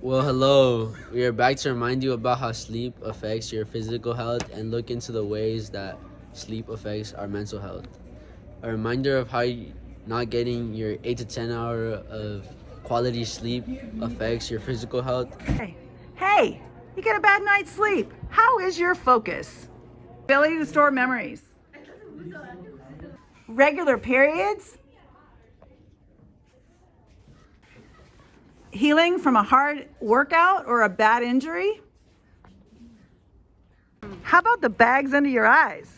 Well, hello. We are back to remind you about how sleep affects your physical health and look into the ways that sleep affects our mental health. A reminder of how not getting your 8 to 10 hour of quality sleep affects your physical health. Hey, you get a bad night's sleep. How is your focus? Ability to store memories? Regular periods? Healing from a hard workout or a bad injury? How about the bags under your eyes?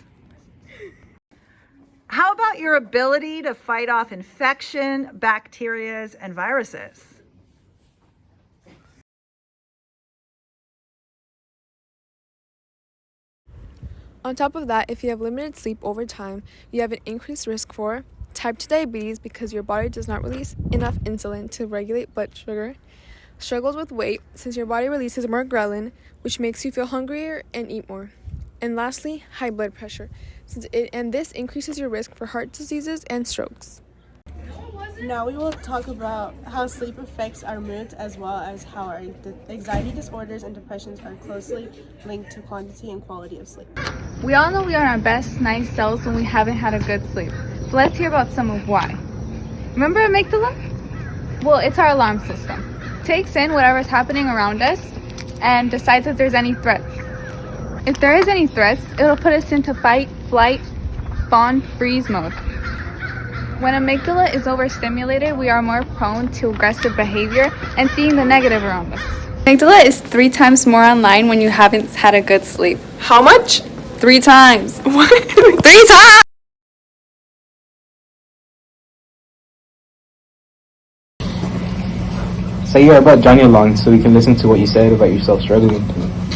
How about your ability to fight off infection, bacteria, and viruses? On top of that, if you have limited sleep over time, you have an increased risk for type 2 diabetes because your body does not release enough insulin to regulate blood sugar, struggles with weight since your body releases more ghrelin, which makes you feel hungrier and eat more. And lastly, high blood pressure, and this increases your risk for heart diseases and strokes. Now we will talk about how sleep affects our moods as well as how our anxiety disorders and depressions are closely linked to quantity and quality of sleep. We all know we are our best nice selves when we haven't had a good sleep. But let's hear about some of why. Remember amygdala? Well, it's our alarm system. It takes in whatever's happening around us and decides if there's any threats. If there is any threats, it'll put us into fight, flight, fawn, freeze mode. When amygdala is overstimulated, we are more prone to aggressive behavior and seeing the negative around us. Amygdala is 3 times more online when you haven't had a good sleep. How much? 3 times. What? 3 times? Say you're about Johnny along so we can listen to what you said about yourself struggling.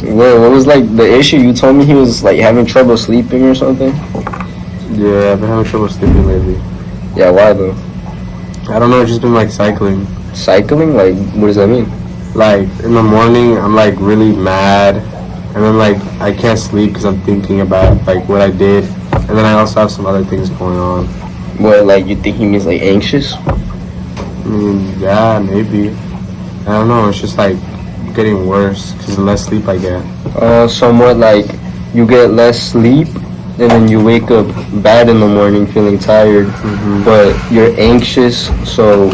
Well, what was like the issue? You told me he was like having trouble sleeping or something? Yeah, I've been having trouble sleeping lately. Yeah, why though? I don't know, it's just been like cycling. Cycling? Like, what does that mean? Like, in the morning, I'm like really mad, and then like I can't sleep because I'm thinking about like what I did, and then I also have some other things going on. What, like you think he means like anxious? I mean, yeah, maybe. I don't know, it's just like getting worse because the less sleep I get. Somewhat like you get less sleep and then you wake up bad in the morning feeling tired, but you're anxious, so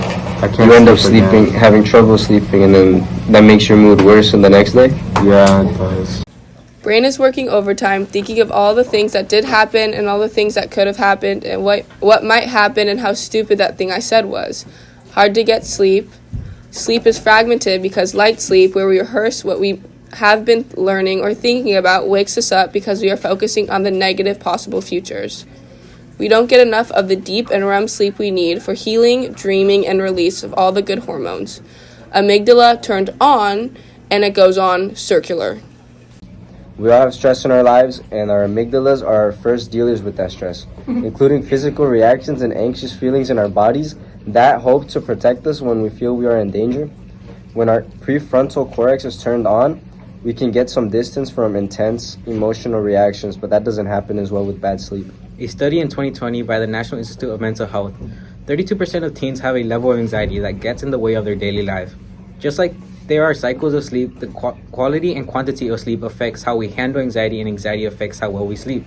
you end up sleeping, having trouble sleeping, and then that makes your mood worse in the next day? Yeah, it does. Brain is working overtime, thinking of all the things that did happen and all the things that could have happened and what might happen and how stupid that thing I said was. Hard to get sleep. Sleep is fragmented because light sleep, where we rehearse what we have been learning or thinking about, wakes us up because we are focusing on the negative possible futures. We don't get enough of the deep and REM sleep we need for healing, dreaming, and release of all the good hormones. Amygdala turned on, and it goes on circular. We all have stress in our lives, and our amygdalas are our first dealers with that stress, including physical reactions and anxious feelings in our bodies that hope to protect us when we feel we are in danger. When our prefrontal cortex is turned on, we can get some distance from intense emotional reactions, but that doesn't happen as well with bad sleep. A study in 2020 by the National Institute of Mental Health, 32% of teens have a level of anxiety that gets in the way of their daily life. Just like there are cycles of sleep, the quality and quantity of sleep affects how we handle anxiety, and anxiety affects how well we sleep.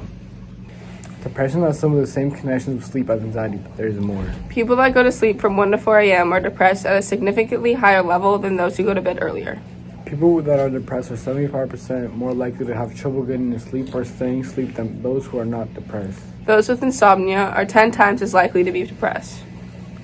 Depression has some of the same connections with sleep as anxiety, but there's more. People that go to sleep from 1 to 4 a.m. are depressed at a significantly higher level than those who go to bed earlier. People that are depressed are 75% more likely to have trouble getting to sleep or staying asleep than those who are not depressed. Those with insomnia are 10 times as likely to be depressed.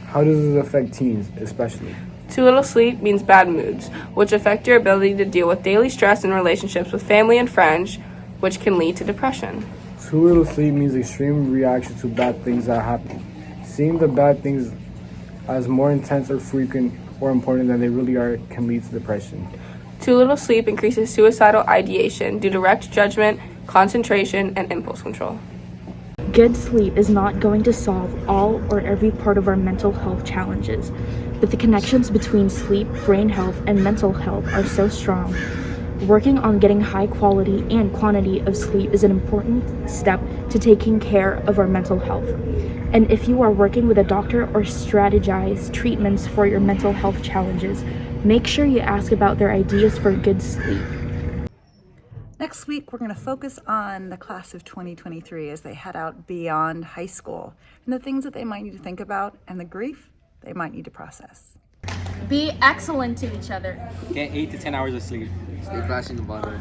How does this affect teens, especially? Too little sleep means bad moods, which affect your ability to deal with daily stress and relationships with family and friends, which can lead to depression. Too little sleep means extreme reaction to bad things that happen. Seeing the bad things as more intense or frequent or important than they really are can lead to depression. Too little sleep increases suicidal ideation due to wrecked judgment, concentration, and impulse control. Good sleep is not going to solve all or every part of our mental health challenges, but the connections between sleep, brain health, and mental health are so strong. Working on getting high quality and quantity of sleep is an important step to taking care of our mental health. And if you are working with a doctor or strategize treatments for your mental health challenges, Make sure you ask about their ideas for good sleep. Next week, we're going to focus on the class of 2023 as they head out beyond high school and the things that they might need to think about and the grief they might need to process. Be excellent to each other. Get 8 to 10 hours of sleep. Stay flashing the bottle.